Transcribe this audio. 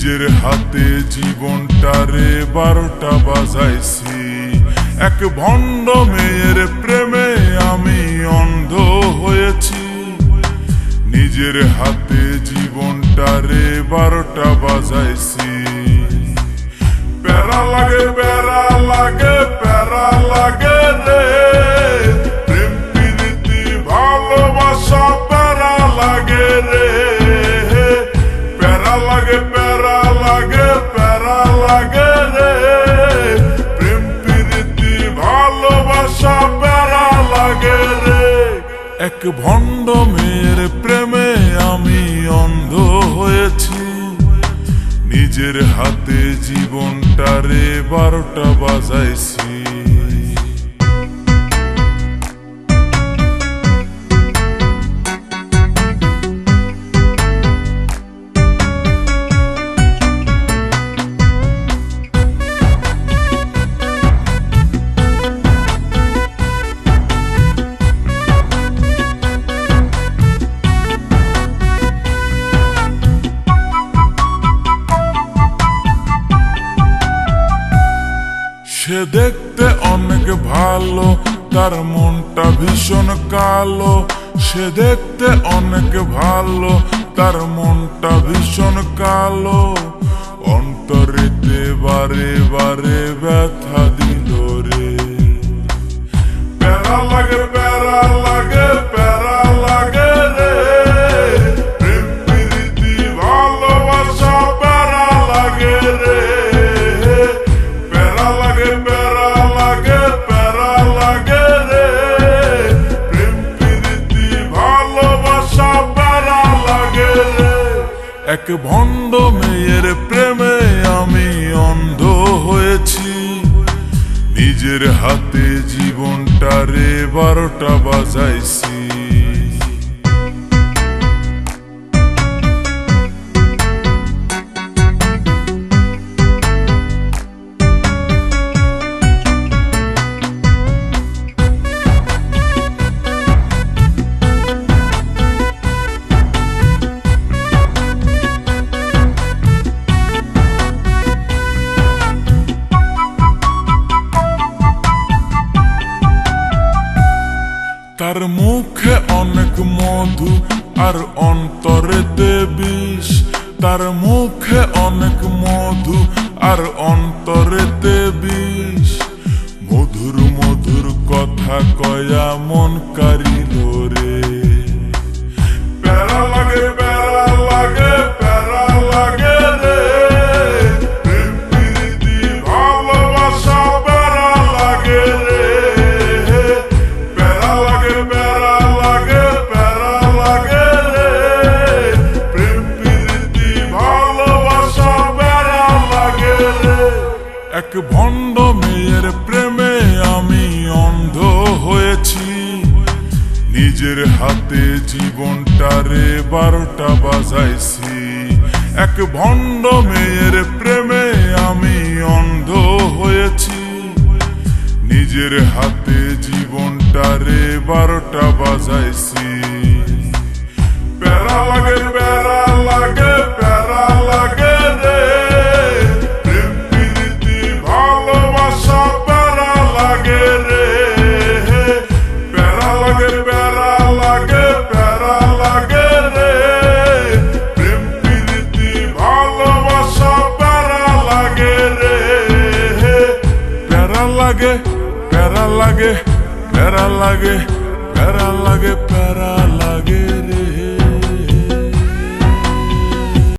নিজের হাতে জীবনটারে 12টা বাজাইছি। এক ভণ্ড মেয়ের প্রেমে আমি অন্ধ হয়েছি। নিজের হাতে জীবনটারে 12টা বাজাইছি। প্যারা লাগে প্যারা লাগে প্যারা লাগে রে, প্রেম প্রীতি ভালোবাসা প্যারা লাগে রে। প্যারা লাগে প্যারা লাগে প্যারা লাগে রে, প্রেম প্রীতি ভালোবাসা প্যারা লাগে রে। এক ভণ্ড মেয়ের প্রেমে আমি অন্ধ হয়েছি। নিজের হাতে জীবনটারে 12টা বাজাইছি। সে দেখতে অনেক ভালো, তার মনটা ভীষণ কালো। সে দেখতে অনেক ভালো, তার মনটা ভীষণ কালো। অন্তরেতে বারে বারে ব্যথা দিল রে। প্যারা লাগে প্যারা লাগে প্যারা লাগে রে, প্রেম প্রীতি ভালোবাসা প্যারা লাগে রে। প্যারা লাগে প্যারা লাগে প্যারা লাগে রে, প্রেম প্রীতি ভালোবাসা প্যারা লাগে রে। এক ভণ্ড মেয়ের প্রেমে আমি অন্ধ হয়েছি। নিজের হাতে জীবনটারে 12টা বাজাইছি। তার মুখে অনেক মধু আর অন্তরেতে বিষ। তার মুখে অনেক মধু আর অন্তরেতে বিষ। মধুর মধুর কথা কয়া মন কারিল রে। প্যারা লাগে প্যারা লাগে প্যারা লাগে রে, প্রেম প্রীতি ভালোবাসা প্যারা লাগে রে। প্যারা লাগে প্যারা লাগে প্যারা লাগে রে, প্রেম প্রীতি ভালোবাসা প্যারা লাগে রে। এক ভণ্ড মেয়ের প্রেমে আমি অন্ধ হয়েছি। নিজের হাতে জীবনটারে 12টা বাজাইছি। এক ভণ্ড মেয়ের প্রেমে আমি অন্ধ হয়েছি। নিজের হাতে জীবনটারে 12টা বাজাইছি। প্যারা লাগে প্যারা লাগে প্যারা লাগে রে, প্রেম প্রীতি ভালোবাসা প্যারা লাগে রে। প্যারা লাগে প্যারা লাগে প্যারা লাগে রে, প্রেম প্রীতি ভালোবাসা প্যারা লাগে রে। প্যারা লাগে প্যারা লাগে প্যারা লাগে প্যারা লাগে প্যারা